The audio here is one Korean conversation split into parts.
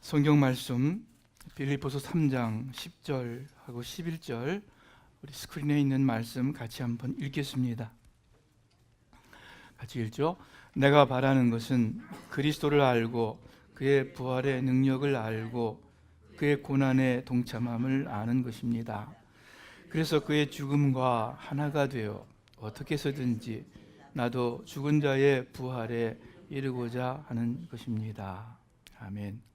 성경 말씀 빌립보서 3장 10절하고 11절 우리 스크린에 있는 말씀 같이 한번 읽겠습니다. 같이 읽죠. 내가 바라는 것은 그리스도를 알고 그의 부활의 능력을 알고 그의 고난에 동참함을 아는 것입니다. 그래서 그의 죽음과 하나가 되어 어떻게 해서든지 나도 죽은 자의 부활에 이르고자 하는 것입니다. 아멘.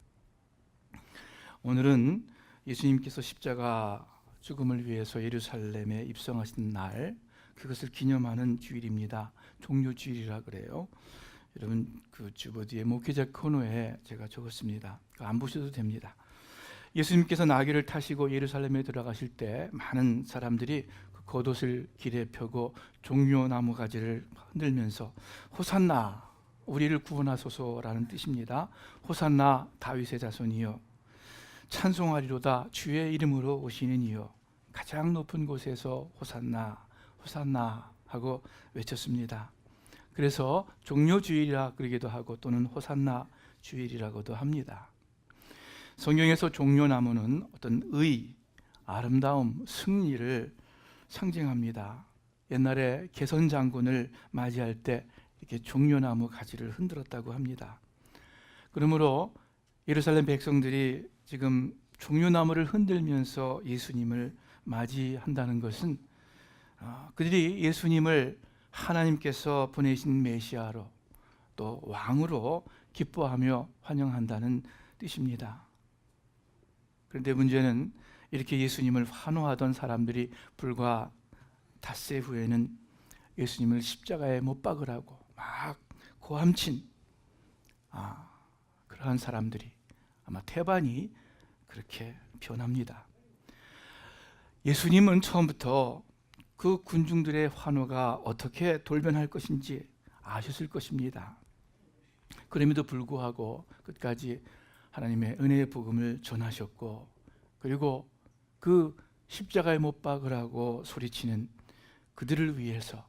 오늘은 예수님께서 십자가 죽음을 위해서 예루살렘에 입성하신 날, 그것을 기념하는 주일입니다. 종료주일이라 그래요. 여러분 그 주보 뒤에 목회자 코너에 제가 적었습니다. 안 보셔도 됩니다. 예수님께서 나귀를 타시고 예루살렘에 들어가실 때 많은 사람들이 그 겉옷을 길에 펴고 종려나무 가지를 흔들면서 호산나 우리를 구원하소서라는 뜻입니다. 호산나 다윗의 자손이여, 찬송하리로다 주의 이름으로 오시는 이여, 가장 높은 곳에서 호산나 호산나 하고 외쳤습니다. 그래서 종려주일이라 그러기도 하고 또는 호산나 주일이라고도 합니다. 성경에서 종려나무는 어떤 의, 아름다움, 승리를 상징합니다. 옛날에 개선 장군을 맞이할 때 이렇게 종려나무 가지를 흔들었다고 합니다. 그러므로 예루살렘 백성들이 지금 종려나무를 흔들면서 예수님을 맞이한다는 것은 그들이 예수님을 하나님께서 보내신 메시아로 또 왕으로 기뻐하며 환영한다는 뜻입니다. 그런데 문제는 이렇게 예수님을 환호하던 사람들이 불과 닷새 후에는 예수님을 십자가에 못 박으라고 막 고함친 그러한 사람들이 아마 태반이 그렇게 변합니다. 예수님은 처음부터 그 군중들의 환호가 어떻게 돌변할 것인지 아셨을 것입니다. 그럼에도 불구하고 끝까지 하나님의 은혜의 복음을 전하셨고, 그리고 그 십자가에 못 박으라고 소리치는 그들을 위해서,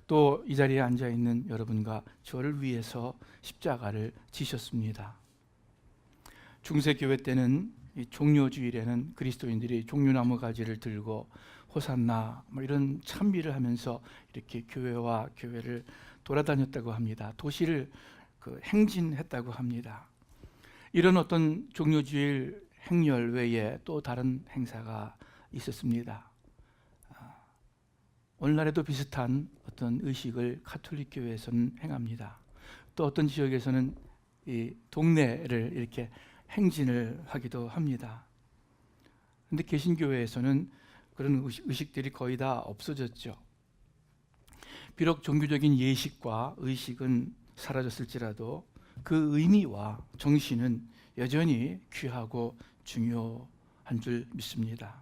또 이 자리에 앉아 있는 여러분과 저를 위해서 십자가를 지셨습니다. 중세교회 때는 이 종려주일에는 그리스도인들이 종려나무 가지를 들고 호산나 이런 찬미를 하면서 이렇게 교회와 교회를 돌아다녔다고 합니다. 도시를 행진했다고 합니다. 이런 어떤 종려주일 행렬 외에 또 다른 행사가 있었습니다. 오늘날에도 비슷한 어떤 의식을 가톨릭 교회에서는 행합니다. 또 어떤 지역에서는 이 동네를 이렇게 행진을 하기도 합니다. 그런데 개신교회에서는 그런 의식들이 거의 다 없어졌죠. 비록 종교적인 예식과 의식은 사라졌을지라도 그 의미와 정신은 여전히 귀하고 중요한 줄 믿습니다.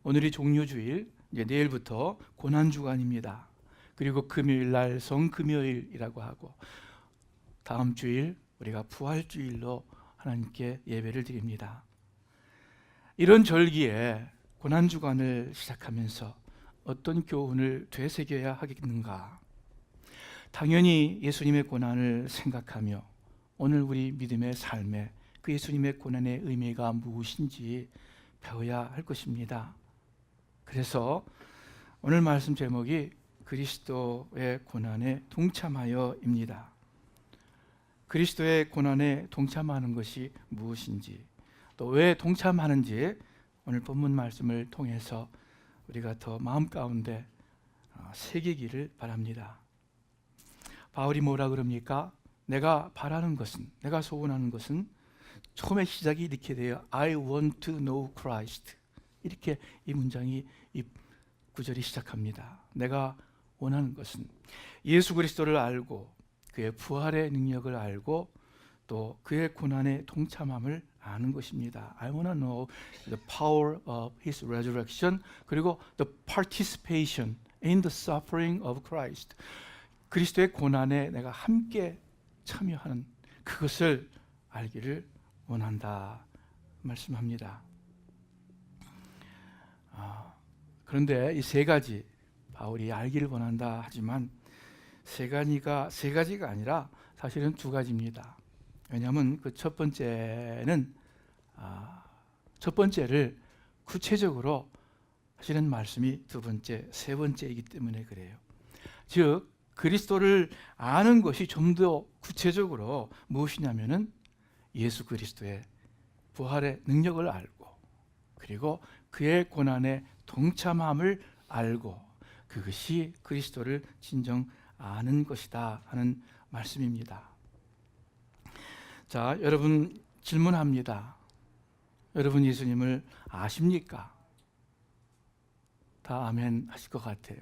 오늘이 종료주일, 이제 내일부터 고난주간입니다. 그리고 금요일날 성금요일이라고 하고 다음 주일 우리가 부활주일로 하나님께 예배를 드립니다. 이런 절기에 고난주간을 시작하면서 어떤 교훈을 되새겨야 하겠는가? 당연히 예수님의 고난을 생각하며 오늘 우리 믿음의 삶에 그 예수님의 고난의 의미가 무엇인지 배워야 할 것입니다. 그래서 오늘 말씀 제목이 그리스도의 고난에 동참하여입니다. 그리스도의 고난에 동참하는 것이 무엇인지, 또 왜 동참하는지 오늘 본문 말씀을 통해서 우리가 더 마음 가운데 새기기를 바랍니다. 바울이 뭐라 그럽니까? 내가 바라는 것은, 내가 소원하는 것은, 처음에 시작이 이렇게 돼요. I want to know Christ. 이렇게 이 문장이, 이 구절이 시작합니다. 내가 원하는 것은 예수 그리스도를 알고 그의 부활의 능력을 알고 또 그의 고난에 동참함을 아는 것입니다. I want to know the power of His resurrection, 그리고 the participation in the suffering of Christ. 그리스도의 고난에 내가 함께 참여하는 그것을 알기를 원한다 말씀합니다. 그런데 이 세 가지 바울이 알기를 원한다 하지만 세 가지가 아니라 사실은 두 가지입니다. 왜냐하면 그 첫 번째를 구체적으로 하시는 말씀이 두 번째, 세 번째이기 때문에 그래요. 즉 그리스도를 아는 것이 좀 더 구체적으로 무엇이냐면은 예수 그리스도의 부활의 능력을 알고, 그리고 그의 고난에 동참함을 알고, 그것이 그리스도를 진정 아는 것이다 하는 말씀입니다. 자, 여러분 질문합니다. 여러분 예수님을 아십니까? 다 아멘 하실 것 같아요.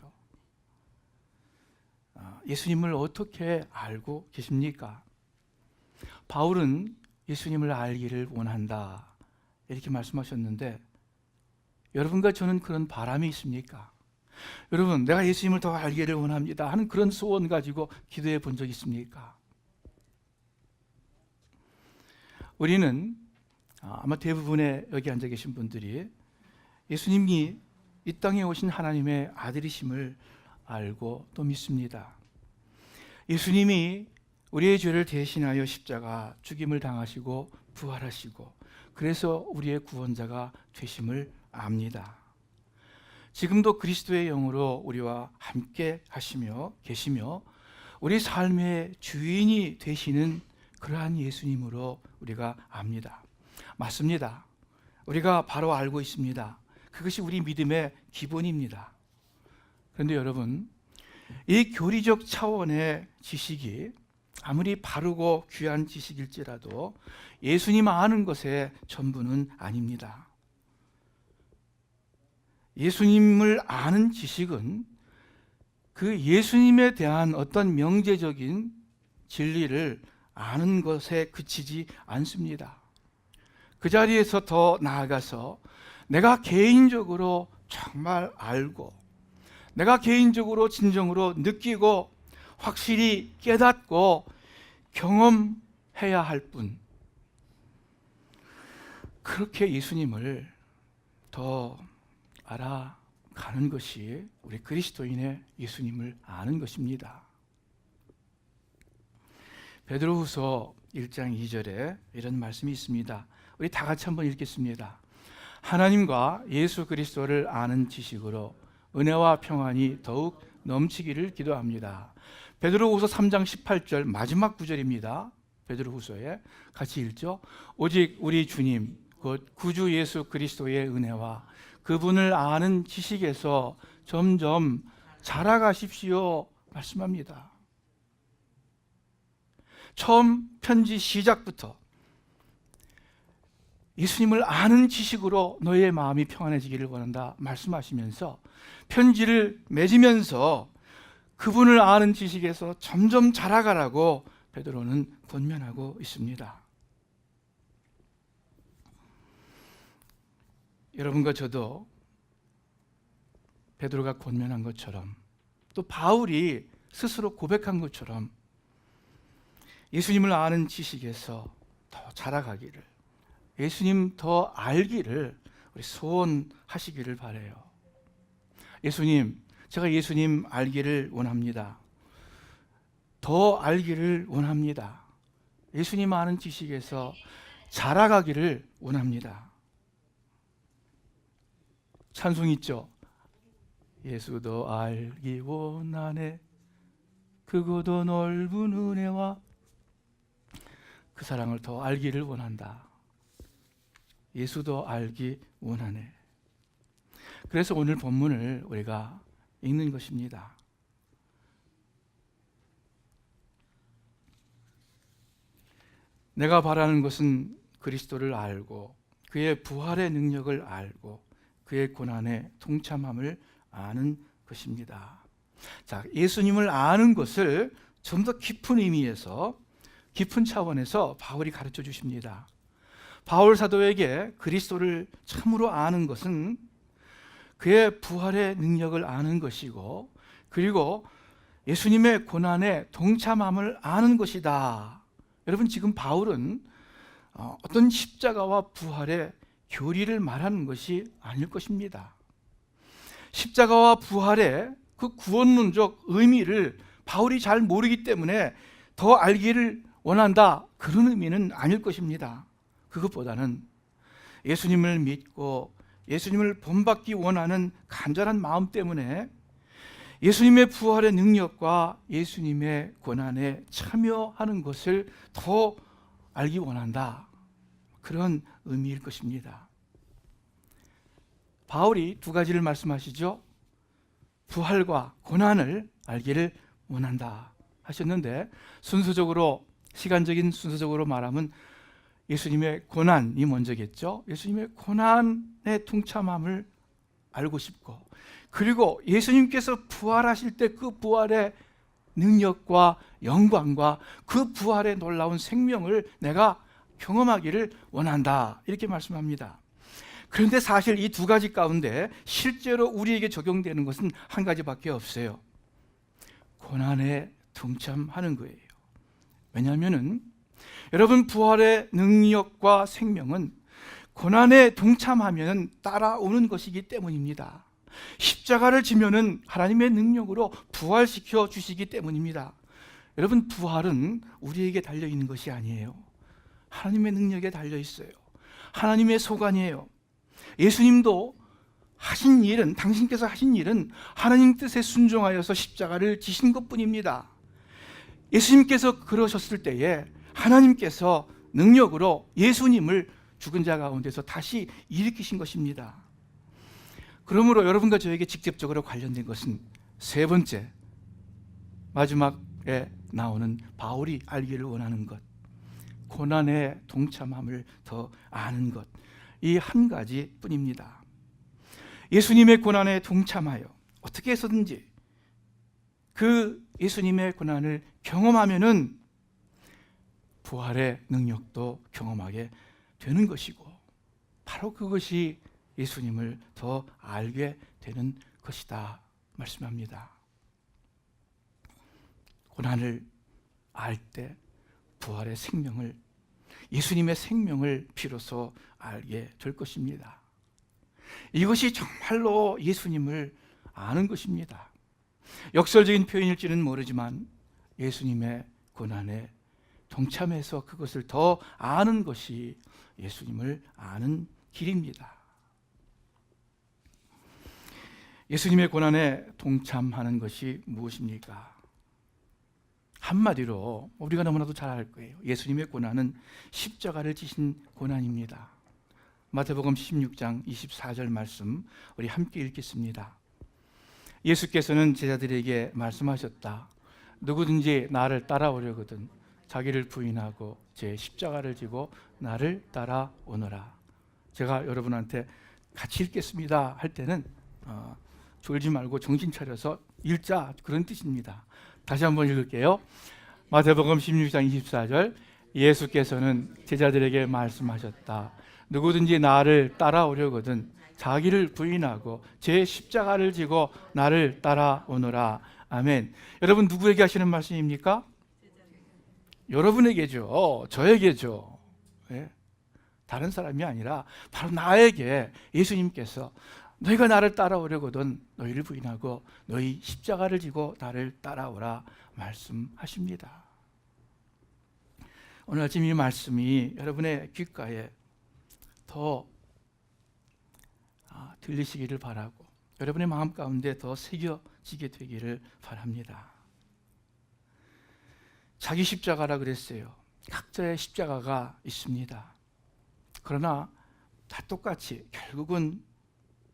예수님을 어떻게 알고 계십니까? 바울은 예수님을 알기를 원한다 이렇게 말씀하셨는데, 여러분과 저는 그런 바람이 있습니까? 여러분, 내가 예수님을 더 알기를 원합니다 하는 그런 소원 가지고 기도해 본 적 있습니까? 우리는 아마 대부분의 여기 앉아 계신 분들이 예수님이 이 땅에 오신 하나님의 아들이심을 알고 또 믿습니다. 예수님이 우리의 죄를 대신하여 십자가 죽임을 당하시고 부활하시고, 그래서 우리의 구원자가 되심을 압니다. 지금도 그리스도의 영으로 우리와 함께 하시며 계시며 우리 삶의 주인이 되시는 그러한 예수님으로 우리가 압니다. 맞습니다. 우리가 바로 알고 있습니다. 그것이 우리 믿음의 기본입니다. 그런데 여러분, 이 교리적 차원의 지식이 아무리 바르고 귀한 지식일지라도 예수님 아는 것의 전부는 아닙니다. 예수님을 아는 지식은 그 예수님에 대한 어떤 명제적인 진리를 아는 것에 그치지 않습니다. 그 자리에서 더 나아가서 내가 개인적으로 정말 알고, 내가 개인적으로 진정으로 느끼고 확실히 깨닫고 경험해야 할 뿐, 그렇게 예수님을 더 알아가는 것이 우리 그리스도인의 예수님을 아는 것입니다. 베드로후서 1장 2절에 이런 말씀이 있습니다. 우리 다 같이 한번 읽겠습니다. 하나님과 예수 그리스도를 아는 지식으로 은혜와 평안이 더욱 넘치기를 기도합니다. 베드로후서 3장 18절 마지막 구절입니다. 베드로후서에 같이 읽죠. 오직 우리 주님 곧 구주 예수 그리스도의 은혜와 그분을 아는 지식에서 점점 자라가십시오 말씀합니다. 처음 편지 시작부터 예수님을 아는 지식으로 너의 마음이 평안해지기를 원한다 말씀하시면서 편지를 맺으면서 그분을 아는 지식에서 점점 자라가라고 베드로는 권면하고 있습니다. 여러분과 저도 베드로가 권면한 것처럼, 또 바울이 스스로 고백한 것처럼 예수님을 아는 지식에서 더 자라가기를, 예수님 더 알기를 우리 소원하시기를 바라요. 예수님, 제가 예수님 알기를 원합니다. 더 알기를 원합니다. 예수님 아는 지식에서 자라가기를 원합니다. 찬송 있죠? 예수도 알기 원하네 그고도 넓은 은혜와, 그 사랑을 더 알기를 원한다. 예수도 알기 원하네. 그래서 오늘 본문을 우리가 읽는 것입니다. 내가 바라는 것은 그리스도를 알고 그의 부활의 능력을 알고 그의 고난에 동참함을 아는 것입니다. 자, 예수님을 아는 것을 좀 더 깊은 의미에서, 깊은 차원에서 바울이 가르쳐 주십니다. 바울 사도에게 그리스도를 참으로 아는 것은 그의 부활의 능력을 아는 것이고, 그리고 예수님의 고난에 동참함을 아는 것이다. 여러분, 지금 바울은 어떤 십자가와 부활의 교리를 말하는 것이 아닐 것입니다. 십자가와 부활의 그 구원론적 의미를 바울이 잘 모르기 때문에 더 알기를 원한다, 그런 의미는 아닐 것입니다. 그것보다는 예수님을 믿고 예수님을 본받기 원하는 간절한 마음 때문에 예수님의 부활의 능력과 예수님의 고난에 참여하는 것을 더 알기 원한다, 그런 의미일 것입니다. 바울이 두 가지를 말씀하시죠. 부활과 고난을 알기를 원한다 하셨는데, 시간적인 순서적으로 말하면 예수님의 고난이 먼저겠죠. 예수님의 고난의 통참함을 알고 싶고, 그리고 예수님께서 부활하실 때 그 부활의 능력과 영광과 그 부활의 놀라운 생명을 내가 경험하기를 원한다, 이렇게 말씀합니다. 그런데 사실 이 두 가지 가운데 실제로 우리에게 적용되는 것은 한 가지밖에 없어요. 고난에 동참하는 거예요. 왜냐하면 여러분, 부활의 능력과 생명은 고난에 동참하면 따라오는 것이기 때문입니다. 십자가를 지면은 하나님의 능력으로 부활시켜 주시기 때문입니다. 여러분, 부활은 우리에게 달려있는 것이 아니에요. 하나님의 능력에 달려있어요. 하나님의 소관이에요. 예수님도 당신께서 하신 일은 하나님 뜻에 순종하여서 십자가를 지신 것뿐입니다. 예수님께서 그러셨을 때에 하나님께서 능력으로 예수님을 죽은 자 가운데서 다시 일으키신 것입니다. 그러므로 여러분과 저에게 직접적으로 관련된 것은 세 번째, 마지막에 나오는 바울이 알기를 원하는 것, 고난의 동참함을 더 아는 것, 이 한 가지 뿐입니다. 예수님의 고난에 동참하여 어떻게 해서든지 그 예수님의 고난을 경험하면은 부활의 능력도 경험하게 되는 것이고, 바로 그것이 예수님을 더 알게 되는 것이다 말씀합니다. 고난을 알 때 부활의 생명을, 예수님의 생명을 비로소 알게 될 것입니다. 이것이 정말로 예수님을 아는 것입니다. 역설적인 표현일지는 모르지만 예수님의 고난에 동참해서 그것을 더 아는 것이 예수님을 아는 길입니다. 예수님의 고난에 동참하는 것이 무엇입니까? 한마디로 우리가 너무나도 잘 알 거예요. 예수님의 고난은 십자가를 지신 고난입니다. 마태복음 16장 24절 말씀 우리 함께 읽겠습니다. 예수께서는 제자들에게 말씀하셨다. 누구든지 나를 따라오려거든 자기를 부인하고 제 십자가를 지고 나를 따라오너라. 제가 여러분한테 같이 읽겠습니다 할 때는 졸지 말고 정신 차려서 읽자, 그런 뜻입니다. 다시 한번 읽을게요. 마태복음 16장 24절, 예수께서는 제자들에게 말씀하셨다. 누구든지 나를 따라오려거든 자기를 부인하고 제 십자가를 지고 나를 따라오너라. 아멘. 여러분, 누구에게 하시는 말씀입니까? 여러분에게죠. 저에게죠. 네? 다른 사람이 아니라 바로 나에게 예수님께서 너희가 나를 따라오려거든 너희를 부인하고 너희 십자가를 지고 나를 따라오라 말씀하십니다. 오늘 아침 이 말씀이 여러분의 귓가에 더 들리시기를 바라고 여러분의 마음 가운데 더 새겨지게 되기를 바랍니다. 자기 십자가라 그랬어요. 각자의 십자가가 있습니다. 그러나 다 똑같이 결국은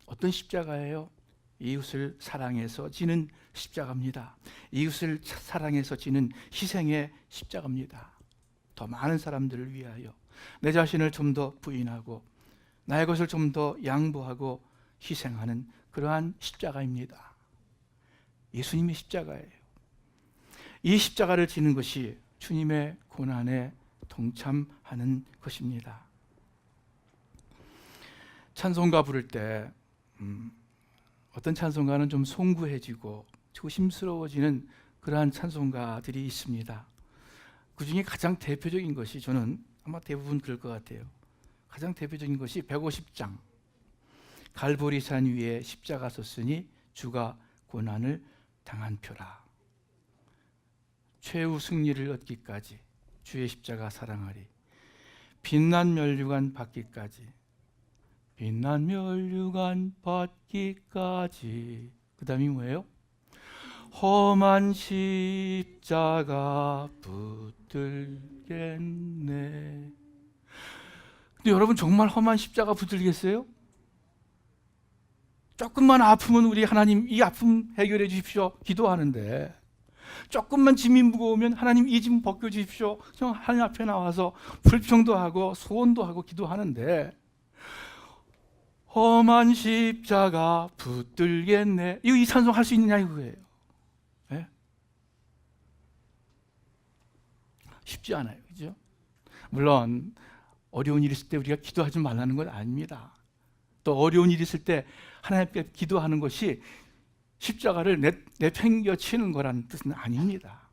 어떤 십자가예요? 이웃을 사랑해서 지는 십자가입니다. 이웃을 사랑해서 지는 희생의 십자가입니다. 더 많은 사람들을 위하여 내 자신을 좀 더 부인하고 나의 것을 좀 더 양보하고 희생하는 그러한 십자가입니다. 예수님의 십자가예요. 이 십자가를 지는 것이 주님의 고난에 동참하는 것입니다. 찬송가 부를 때 어떤 찬송가는 좀 송구해지고 조심스러워지는 그러한 찬송가들이 있습니다. 그 중에 가장 대표적인 것이, 저는 아마 대부분 그럴 것 같아요. 가장 대표적인 것이 150장 갈보리산 위에 십자가 섰으니 주가 고난을 당한 표라. 최후 승리를 얻기까지 주의 십자가 사랑하리. 빛난 면류관 받기까지. 빛난 면류관 받기까지. 그 다음이 뭐예요? 험한 십자가 붙들겠네. 근데 여러분 정말 험한 십자가 붙들겠어요? 조금만 아프면 우리 하나님 이 아픔 해결해 주십시오 기도하는데, 조금만 짐이 무거우면 하나님 이 짐 벗겨 주십시오 하나님 앞에 나와서 불평도 하고 소원도 하고 기도하는데, 험한 십자가 붙들겠네, 이거 이 찬송 할 수 있느냐 이거예요. 네? 쉽지 않아요, 그죠? 물론 어려운 일 있을 때 우리가 기도하지 말라는 건 아닙니다. 또 어려운 일 있을 때 하나님께 기도하는 것이 십자가를 내팽겨치는 거라는 뜻은 아닙니다.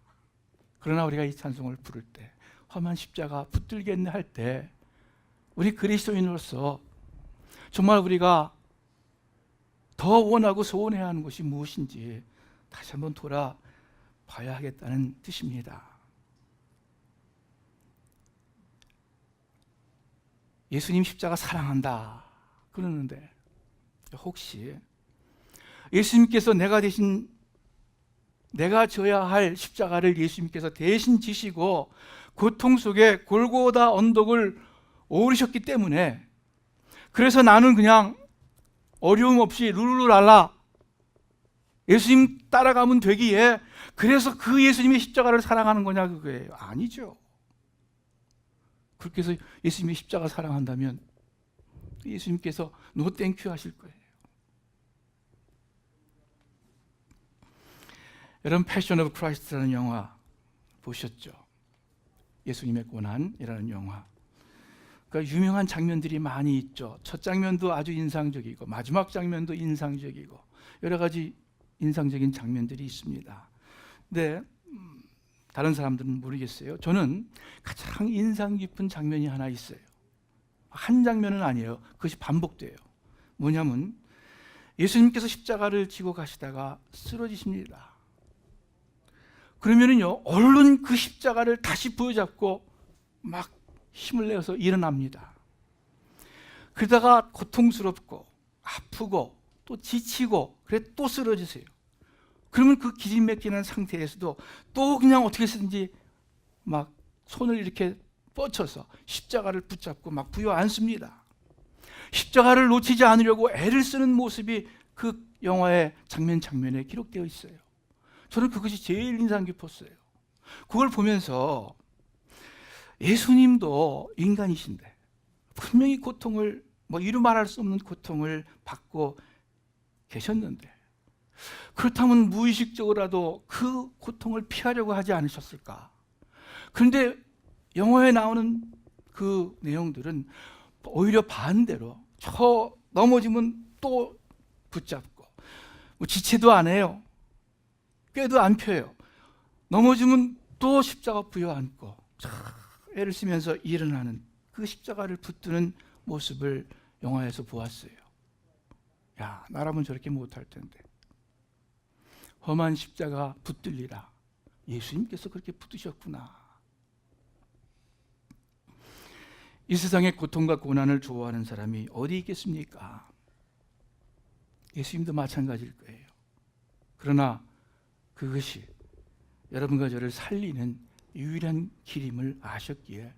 그러나 우리가 이 찬송을 부를 때 험한 십자가 붙들겠네 할 때 우리 그리스도인으로서 정말 우리가 더 원하고 소원해야 하는 것이 무엇인지 다시 한번 돌아봐야 하겠다는 뜻입니다. 예수님 십자가 사랑한다 그러는데, 혹시 예수님께서 내가 져야 할 십자가를 예수님께서 대신 지시고 고통 속에 골고다 언덕을 오르셨기 때문에, 그래서 나는 그냥 어려움 없이 룰루랄라 예수님 따라가면 되기에 그래서 그 예수님의 십자가를 사랑하는 거냐 그거예요? 아니죠. 그렇게 해서 예수님의 십자가 사랑한다면 예수님께서 노 땡큐 하실 거예요. 여러분 패션 오브 크라이스트라는 영화 보셨죠? 예수님의 고난이라는 영화. 그러니까 유명한 장면들이 많이 있죠. 첫 장면도 아주 인상적이고 마지막 장면도 인상적이고 여러 가지 인상적인 장면들이 있습니다. 근데 다른 사람들은 모르겠어요. 저는 가장 인상 깊은 장면이 하나 있어요. 한 장면은 아니에요. 그것이 반복돼요. 뭐냐면 예수님께서 십자가를 지고 가시다가 쓰러지십니다. 그러면은요, 얼른 그 십자가를 다시 부여잡고 막 힘을 내어서 일어납니다. 그러다가 고통스럽고 아프고 또 지치고 그래 또 쓰러지세요. 그러면 그 기진맥진한 상태에서도 또 그냥 어떻게 쓰든지 막 손을 이렇게 뻗쳐서 십자가를 붙잡고 막 부여앉습니다. 십자가를 놓치지 않으려고 애를 쓰는 모습이 그 영화의 장면에 기록되어 있어요. 저는 그것이 제일 인상 깊었어요. 그걸 보면서 예수님도 인간이신데 분명히 고통을 이루 말할 수 없는 고통을 받고 계셨는데, 그렇다면 무의식적으로라도 그 고통을 피하려고 하지 않으셨을까? 그런데 영화에 나오는 그 내용들은 오히려 반대로 넘어지면 또 붙잡고 지체도 안 해요. 꾀도 안 펴요. 넘어지면 또 십자가 부여안고 애를 쓰면서 일어나는 그 십자가를 붙드는 모습을 영화에서 보았어요. 야, 나라면 저렇게 못할 텐데. 험한 십자가 붙들리라. 예수님께서 그렇게 붙드셨구나. 이 세상의 고통과 고난을 좋아하는 사람이 어디 있겠습니까? 예수님도 마찬가지일 거예요. 그러나 그것이 여러분과 저를 살리는 유일한 길임을 아셨기에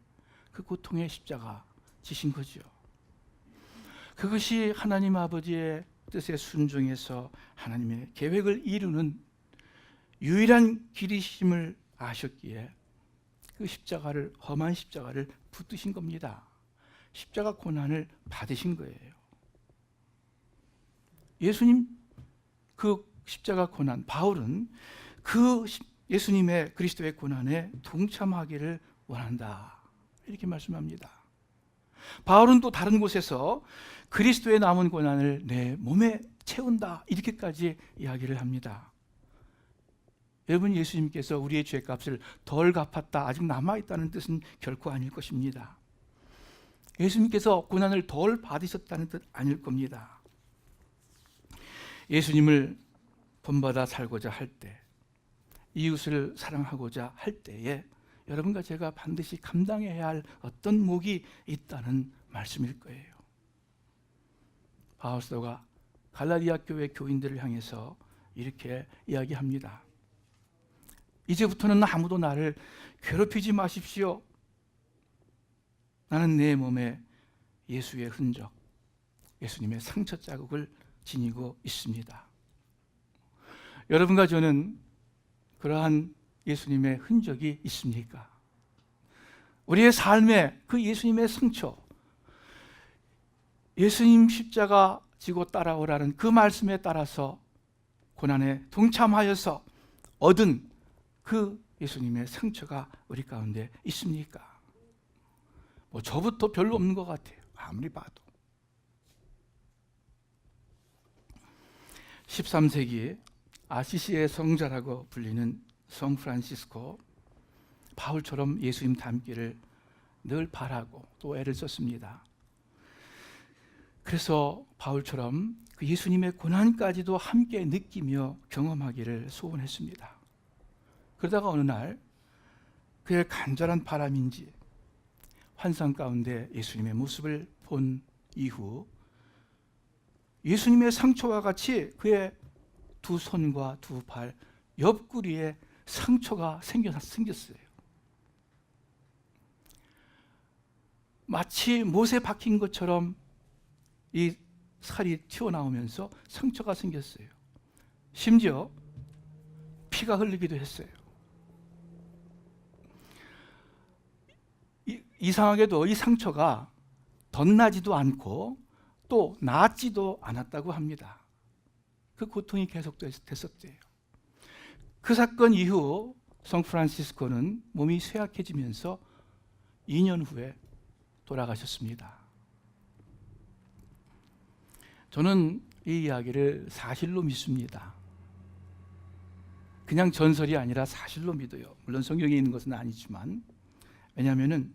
그 고통의 십자가 지신 거죠. 그것이 하나님 아버지의 뜻에 순종해서 하나님의 계획을 이루는 유일한 길이심을 아셨기에 그 십자가를, 험한 십자가를 붙드신 겁니다. 십자가 고난을 받으신 거예요. 예수님 그 십자가 고난, 바울은 그 예수님의 그리스도의 고난에 동참하기를 원한다, 이렇게 말씀합니다. 바울은 또 다른 곳에서 그리스도의 남은 고난을 내 몸에 채운다, 이렇게까지 이야기를 합니다. 여러분, 예수님께서 우리의 죄값을 덜 갚았다, 아직 남아있다는 뜻은 결코 아닐 것입니다. 예수님께서 고난을 덜 받으셨다는 뜻 아닐 겁니다. 예수님을 본받아 살고자 할 때, 이웃을 사랑하고자 할 때에 여러분과 제가 반드시 감당해야 할 어떤 목이 있다는 말씀일 거예요. 바울 사도가 갈라디아 교회 교인들을 향해서 이렇게 이야기합니다. 이제부터는 아무도 나를 괴롭히지 마십시오. 나는 내 몸에 예수의 흔적, 예수님의 상처 자국을 지니고 있습니다. 여러분과 저는 그러한 예수님의 흔적이 있습니까? 우리의 삶에 그 예수님의 상처, 예수님 십자가 지고 따라오라는 그 말씀에 따라서 고난에 동참하여서 얻은 그 예수님의 상처가 우리 가운데 있습니까? 저부터 별로 없는 것 같아요. 아무리 봐도. 13세기 아시시의 성자라고 불리는 성 프란시스코, 바울처럼 예수님 닮기를 늘 바라고 또 애를 썼습니다. 그래서 바울처럼 그 예수님의 고난까지도 함께 느끼며 경험하기를 소원했습니다. 그러다가 어느 날 그의 간절한 바람인지 환상 가운데 예수님의 모습을 본 이후 예수님의 상처와 같이 그의 두 손과 두 발 옆구리에 상처가 생겼어요. 마치 못에 박힌 것처럼 이 살이 튀어나오면서 상처가 생겼어요. 심지어 피가 흐르기도 했어요. 이상하게도 이 상처가 덧나지도 않고 또 나았지도 않았다고 합니다. 그 고통이 계속됐었대요. 그 사건 이후 성 프란시스코는 몸이 쇠약해지면서 2년 후에 돌아가셨습니다. 저는 이 이야기를 사실로 믿습니다. 그냥 전설이 아니라 사실로 믿어요. 물론 성경에 있는 것은 아니지만. 왜냐하면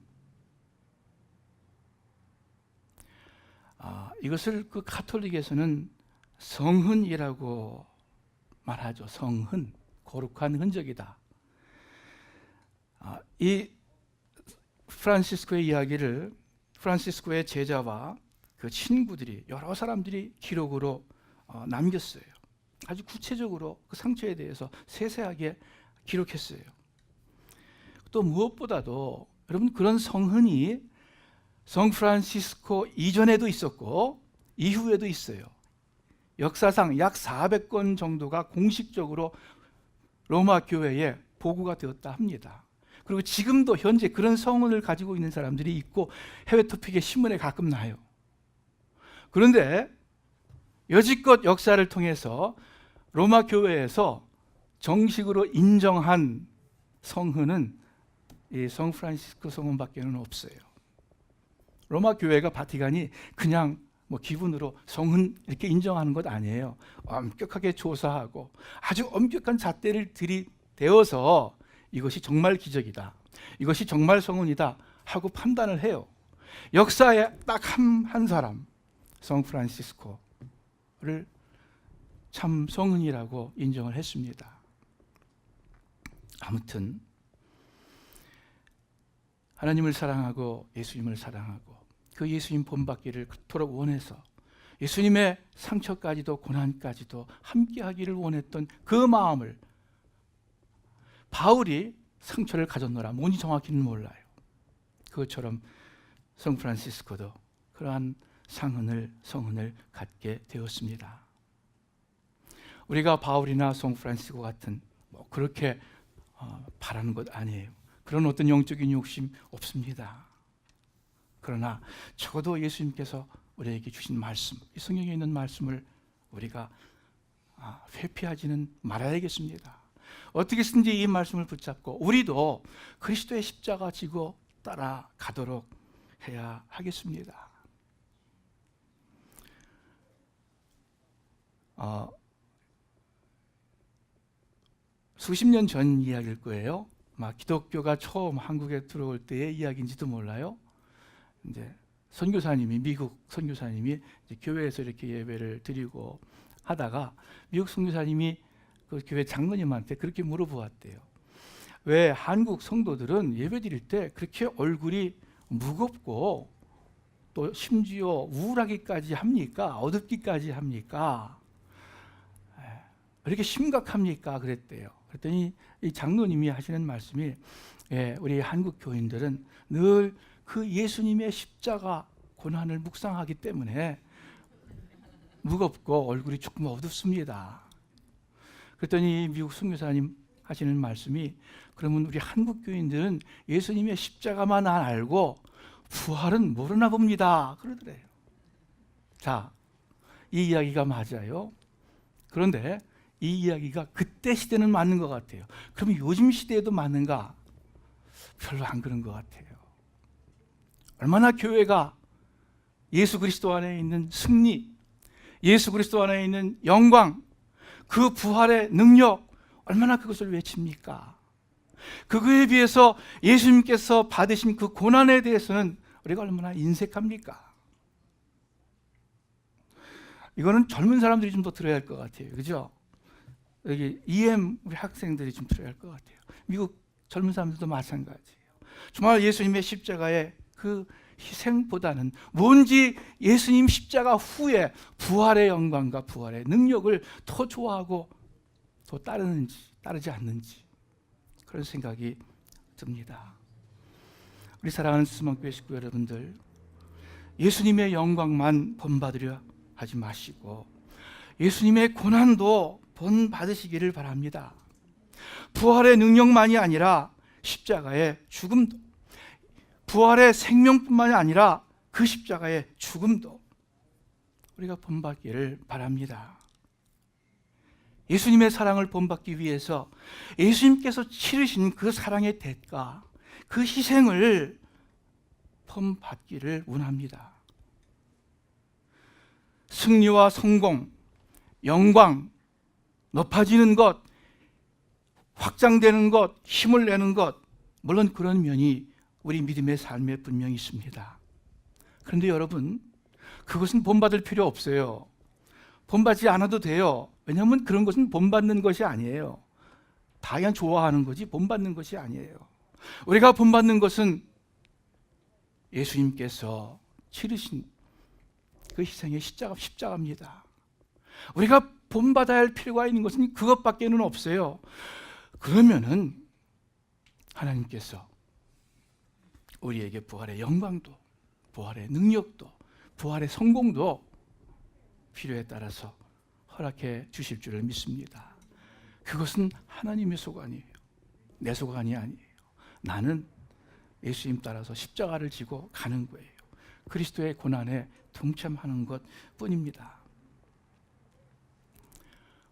이것을 그 가톨릭에서는 성흔이라고 말하죠. 성흔, 거룩한 흔적이다. 이 프란시스코의 이야기를 프란시스코의 제자와 그 친구들이, 여러 사람들이 기록으로 남겼어요. 아주 구체적으로 그 상처에 대해서 세세하게 기록했어요. 또 무엇보다도 여러분, 그런 성흔이 성 프란시스코 이전에도 있었고 이후에도 있어요. 역사상 약 400건 정도가 공식적으로 로마 교회에 보고가 되었다 합니다. 그리고 지금도 현재 그런 성흔을 가지고 있는 사람들이 있고 해외 토픽에 신문에 가끔 나요. 그런데 여지껏 역사를 통해서 로마 교회에서 정식으로 인정한 성흔은 이 성 프란시스코 성흔밖에는 없어요. 로마 교회가 바티칸이 그냥 기분으로 성흔 이렇게 인정하는 것 아니에요. 엄격하게 조사하고 아주 엄격한 잣대를 들이대어서 이것이 정말 기적이다, 이것이 정말 성흔이다 하고 판단을 해요. 역사에 딱 한 사람, 성 프란시스코를 참 성흔이라고 인정을 했습니다. 아무튼 하나님을 사랑하고 예수님을 사랑하고 그 예수님 본받기를 그토록 원해서 예수님의 상처까지도 고난까지도 함께 하기를 원했던 그 마음을 바울이 상처를 가졌노라, 뭔지 정확히는 몰라요. 그것처럼 성 프란시스코도 그러한 성흔을 갖게 되었습니다. 우리가 바울이나 성 프란시스코 같은 그렇게 바라는 것 아니에요. 그런 어떤 영적인 욕심 없습니다. 그러나 적어도 예수님께서 우리에게 주신 말씀, 이 성경에 있는 말씀을 우리가 회피하지는 말아야겠습니다. 어떻게든지 이 말씀을 붙잡고 우리도 그리스도의 십자가 지고 따라가도록 해야 하겠습니다. 수십 년 전 이야기일 거예요. 기독교가 처음 한국에 들어올 때의 이야기인지도 몰라요. 이제 선교사님이, 미국 선교사님이 이제 교회에서 이렇게 예배를 드리고 하다가 미국 선교사님이 그 교회 장로님한테 그렇게 물어보았대요. 왜 한국 성도들은 예배 드릴 때 그렇게 얼굴이 무겁고 또 심지어 우울하기까지 합니까? 어둡기까지 합니까? 이렇게 심각합니까? 그랬대요. 그랬더니 이 장로님이 하시는 말씀이, 우리 한국 교인들은 늘 그 예수님의 십자가 고난을 묵상하기 때문에 무겁고 얼굴이 조금 어둡습니다. 그랬더니 미국 선교사님 하시는 말씀이, 그러면 우리 한국 교인들은 예수님의 십자가만 알고 부활은 모르나 봅니다. 그러더래요. 자, 이 이야기가 맞아요. 그런데 이 이야기가 그때 시대는 맞는 것 같아요. 그럼 요즘 시대에도 맞는가? 별로 안 그런 것 같아요. 얼마나 교회가 예수 그리스도 안에 있는 승리, 예수 그리스도 안에 있는 영광, 그 부활의 능력, 얼마나 그것을 외칩니까? 그거에 비해서 예수님께서 받으신 그 고난에 대해서는 우리가 얼마나 인색합니까? 이거는 젊은 사람들이 좀 더 들어야 할 것 같아요. 그죠? 여기 EM 우리 학생들이 좀 들어야 할 것 같아요. 미국 젊은 사람들도 마찬가지예요. 정말 예수님의 십자가의 그 희생보다는 뭔지 예수님 십자가 후에 부활의 영광과 부활의 능력을 더 좋아하고 더 따르는지 따르지 않는지 그런 생각이 듭니다. 우리 사랑하는 수만교회 식구 여러분들, 예수님의 영광만 본받으려 하지 마시고 예수님의 고난도 본받으시기를 바랍니다. 부활의 능력만이 아니라 십자가의 죽음도, 부활의 생명뿐만이 아니라 그 십자가의 죽음도 우리가 본받기를 바랍니다. 예수님의 사랑을 본받기 위해서 예수님께서 치르신 그 사랑의 대가, 그 희생을 본받기를 원합니다. 승리와 성공, 영광, 높아지는 것, 확장되는 것, 힘을 내는 것, 물론 그런 면이 우리 믿음의 삶에 분명히 있습니다. 그런데 여러분, 그것은 본받을 필요 없어요. 본받지 않아도 돼요. 왜냐하면 그런 것은 본받는 것이 아니에요. 다 그냥 좋아하는 거지 본받는 것이 아니에요. 우리가 본받는 것은 예수님께서 치르신 그 희생의 십자가입니다. 우리가 본받아야 할 필요가 있는 것은 그것밖에는 없어요. 그러면은 하나님께서 우리에게 부활의 영광도, 부활의 능력도, 부활의 성공도 필요에 따라서 허락해 주실 줄을 믿습니다. 그것은 하나님의 소관이에요. 내 소관이 아니에요. 나는 예수님 따라서 십자가를 지고 가는 거예요. 그리스도의 고난에 동참하는 것 뿐입니다.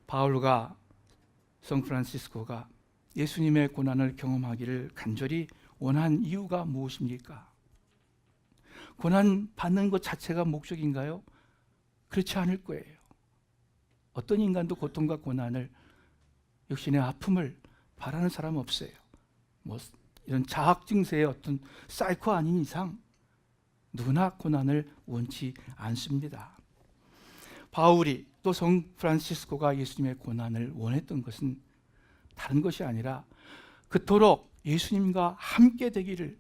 바울과 성프란시스코가 예수님의 고난을 경험하기를 간절히 원한 이유가 무엇입니까? 고난 받는 것 자체가 목적인가요? 그렇지 않을 거예요. 어떤 인간도 고통과 고난을, 육신의 아픔을 바라는 사람 없어요. 이런 자학 증세의 어떤 사이코 아닌 이상 누구나 고난을 원치 않습니다. 바울이 또 성 프란시스코가 예수님의 고난을 원했던 것은 다른 것이 아니라 그토록 예수님과 함께 되기를,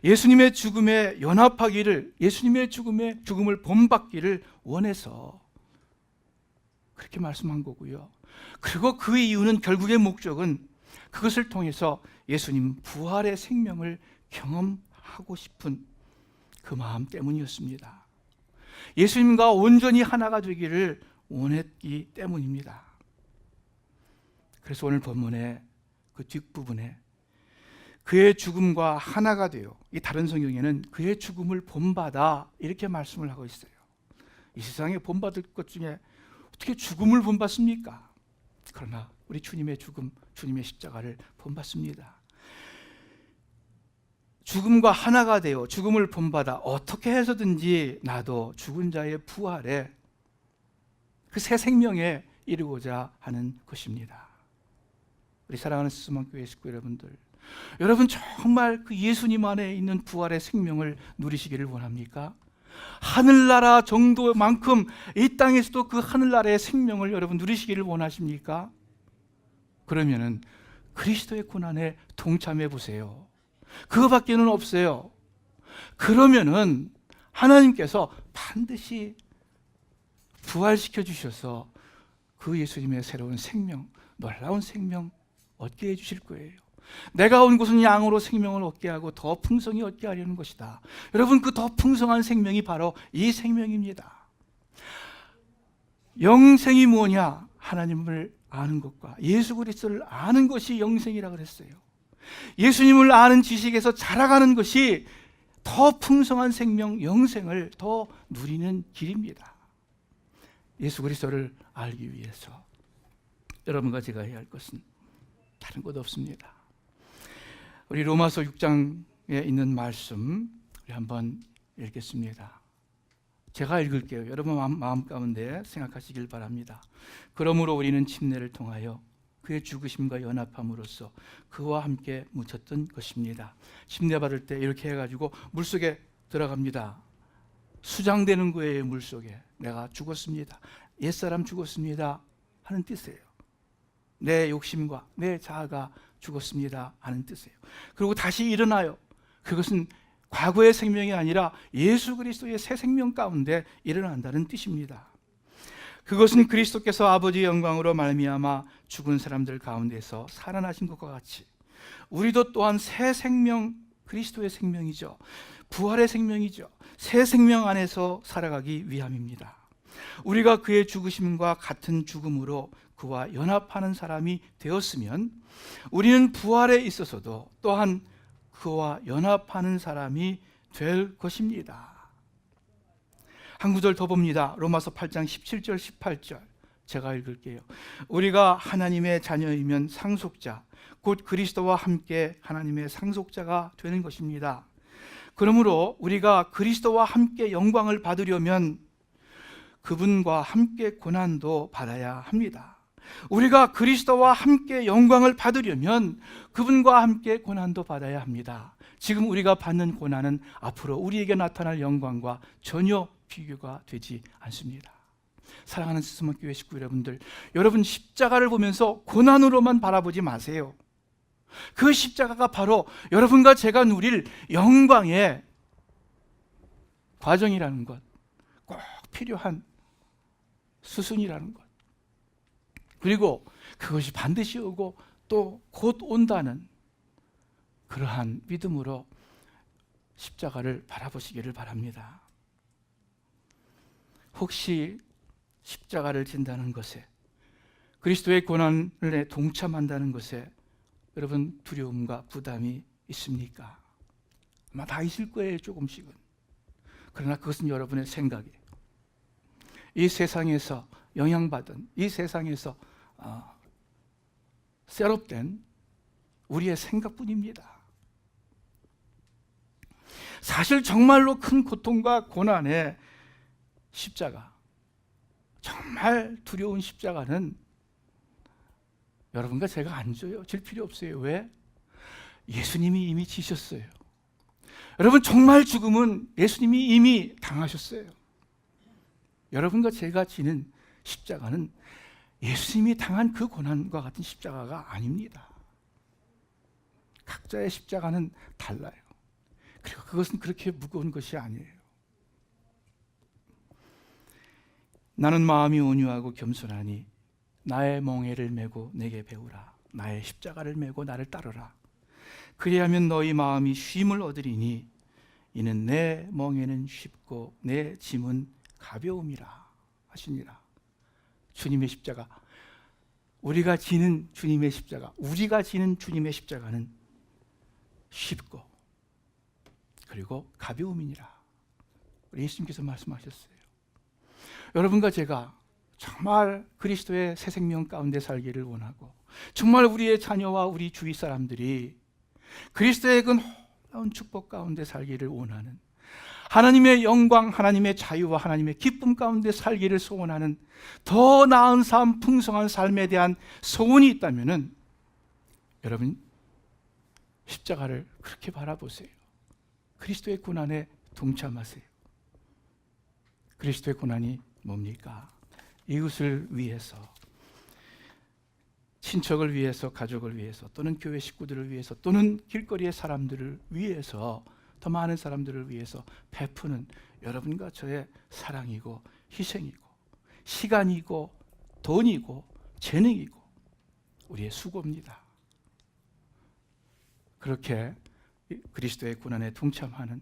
예수님의 죽음에 연합하기를, 예수님의 죽음을 본받기를 원해서 그렇게 말씀한 거고요. 그리고 그 이유는, 결국의 목적은 그것을 통해서 예수님 부활의 생명을 경험하고 싶은 그 마음 때문이었습니다. 예수님과 온전히 하나가 되기를 원했기 때문입니다. 그래서 오늘 본문의 그 뒷부분에 그의 죽음과 하나가 되어, 이 다른 성경에는 그의 죽음을 본받아 이렇게 말씀을 하고 있어요. 이 세상에 본받을 것 중에 어떻게 죽음을 본받습니까? 그러나 우리 주님의 죽음, 주님의 십자가를 본받습니다. 죽음과 하나가 되어 죽음을 본받아 어떻게 해서든지 나도 죽은 자의 부활에, 그 새 생명에 이르고자 하는 것입니다. 우리 사랑하는 스스만교회 식구 여러분들, 여러분 정말 그 예수님 안에 있는 부활의 생명을 누리시기를 원합니까? 하늘나라 정도만큼 이 땅에서도 그 하늘나라의 생명을 여러분 누리시기를 원하십니까? 그러면은 그리스도의 고난에 동참해 보세요. 그거밖에는 없어요. 그러면은 하나님께서 반드시 부활시켜 주셔서 그 예수님의 새로운 생명, 놀라운 생명 얻게 해주실 거예요. 내가 온 곳은 양으로 생명을 얻게 하고 더 풍성히 얻게 하려는 것이다. 여러분, 그 더 풍성한 생명이 바로 이 생명입니다. 영생이 뭐냐? 하나님을 아는 것과 예수 그리스도를 아는 것이 영생이라고 그랬어요. 예수님을 아는 지식에서 자라가는 것이 더 풍성한 생명, 영생을 더 누리는 길입니다. 예수 그리스도를 알기 위해서 여러분과 제가 해야 할 것은 다른 것 없습니다. 우리 로마서 6장에 있는 말씀 우리 한번 읽겠습니다. 제가 읽을게요. 여러분 마음 가운데 생각하시길 바랍니다. 그러므로 우리는 침례를 통하여 그의 죽으심과 연합함으로써 그와 함께 묻혔던 것입니다. 침례 받을 때 이렇게 해가지고 물속에 들어갑니다. 수장되는 거예요. 물속에 내가 죽었습니다, 옛사람 죽었습니다 하는 뜻이에요. 내 욕심과 내 자아가 죽었습니다 하는 뜻이에요. 그리고 다시 일어나요. 그것은 과거의 생명이 아니라 예수 그리스도의 새 생명 가운데 일어난다는 뜻입니다. 그것은 그리스도께서 아버지의 영광으로 말미암아 죽은 사람들 가운데서 살아나신 것과 같이 우리도 또한 새 생명, 그리스도의 생명이죠. 부활의 생명이죠. 새 생명 안에서 살아가기 위함입니다. 우리가 그의 죽으심과 같은 죽음으로 그와 연합하는 사람이 되었으면 우리는 부활에 있어서도 또한 그와 연합하는 사람이 될 것입니다. 한 구절 더 봅니다. 로마서 8장 17절 18절 제가 읽을게요. 우리가 하나님의 자녀이면 상속자 곧 그리스도와 함께 하나님의 상속자가 되는 것입니다. 그러므로 우리가 그리스도와 함께 영광을 받으려면 그분과 함께 고난도 받아야 합니다. 우리가 그리스도와 함께 영광을 받으려면 그분과 함께 고난도 받아야 합니다. 지금 우리가 받는 고난은 앞으로 우리에게 나타날 영광과 전혀 비교가 되지 않습니다. 사랑하는 스스먼교회 식구 여러분들, 여러분 십자가를 보면서 고난으로만 바라보지 마세요. 그 십자가가 바로 여러분과 제가 누릴 영광의 과정이라는 것, 꼭 필요한 수순이라는 것, 그리고 그것이 반드시 오고 또 곧 온다는 그러한 믿음으로 십자가를 바라보시기를 바랍니다. 혹시 십자가를 진다는 것에, 그리스도의 고난에 동참한다는 것에 여러분 두려움과 부담이 있습니까? 아마 다 있을 거예요, 조금씩은. 그러나 그것은 여러분의 생각이에요. 이 세상에서 영향받은, 이 세상에서 셋업된 우리의 생각뿐입니다. 사실 정말로 큰 고통과 고난의 십자가, 정말 두려운 십자가는 여러분과 제가 안 져요. 질 필요 없어요. 왜? 예수님이 이미 지셨어요. 여러분, 정말 죽음은 예수님이 이미 당하셨어요. 여러분과 제가 지는 십자가는 예수님이 당한 그 고난과 같은 십자가가 아닙니다. 각자의 십자가는 달라요. 그리고 그것은 그렇게 무거운 것이 아니에요. 나는 마음이 온유하고 겸손하니 나의 멍에를 메고 내게 배우라. 나의 십자가를 메고 나를 따르라. 그리하면 너희 마음이 쉼을 얻으리니 이는 내 멍에는 쉽고 내 짐은 가벼움이라 하시니라. 주님의 십자가, 우리가 지는 주님의 십자가, 우리가 지는 주님의 십자가는 쉽고 그리고 가벼움이니라. 예수님께서 말씀하셨어요. 여러분과 제가 정말 그리스도의 새 생명 가운데 살기를 원하고, 정말 우리의 자녀와 우리 주위 사람들이 그리스도의 그 놀라운 축복 가운데 살기를 원하는, 하나님의 영광, 하나님의 자유와 하나님의 기쁨 가운데 살기를 소원하는 더 나은 삶, 풍성한 삶에 대한 소원이 있다면 여러분 십자가를 그렇게 바라보세요. 그리스도의 고난에 동참하세요. 그리스도의 고난이 뭡니까? 이웃을 위해서 친척을 위해서, 가족을 위해서, 또는 교회 식구들을 위해서, 또는 길거리의 사람들을 위해서, 더 많은 사람들을 위해서 베푸는 여러분과 저의 사랑이고 희생이고 시간이고 돈이고 재능이고 우리의 수고입니다. 그렇게 그리스도의 고난에 동참하는,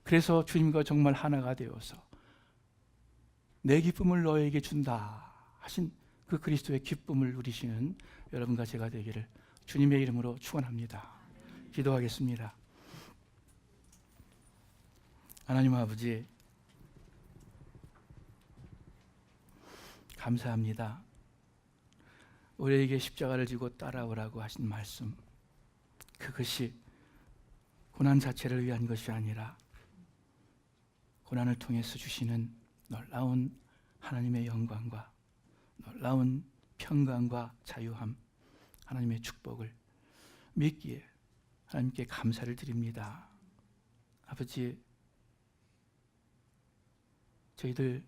그래서 주님과 정말 하나가 되어서 내 기쁨을 너에게 준다 하신 그 그리스도의 기쁨을 누리시는 여러분과 제가 되기를 주님의 이름으로 축원합니다. 기도하겠습니다. 하나님 아버지, 감사합니다. 우리에게 십자가를 지고 따라오라고 하신 말씀, 그것이 고난 자체를 위한 것이 아니라 고난을 통해서 주시는 놀라운 하나님의 영광과 놀라운 평강과 자유함, 하나님의 축복을 믿기에 하나님께 감사를 드립니다. 아버지, 저희들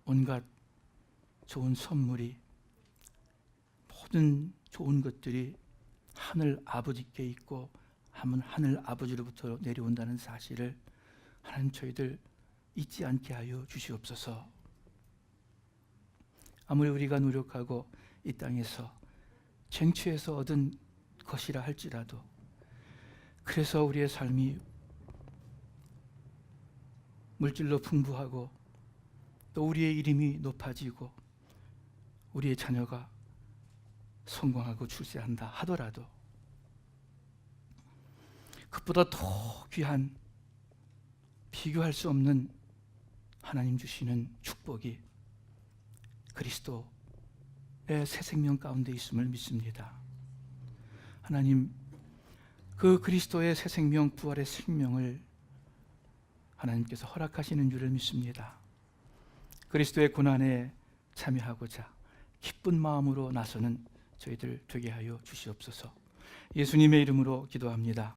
온갖 좋은 선물이, 모든 좋은 것들이 하늘 아버지께 있고 하늘 아버지로부터 내려온다는 사실을 하나님 저희들 잊지 않게 하여 주시옵소서. 아무리 우리가 노력하고 이 땅에서 쟁취해서 얻은 것이라 할지라도, 그래서 우리의 삶이 물질로 풍부하고 또 우리의 이름이 높아지고 우리의 자녀가 성공하고 출세한다 하더라도 그보다 더 귀한, 비교할 수 없는 하나님 주시는 축복이 그리스도의 새 생명 가운데 있음을 믿습니다. 하나님, 그 그리스도의 새 생명, 부활의 생명을 하나님께서 허락하시는 줄을 믿습니다. 그리스도의 고난에 참여하고자 기쁜 마음으로 나서는 저희들 되게 하여 주시옵소서. 예수님의 이름으로 기도합니다.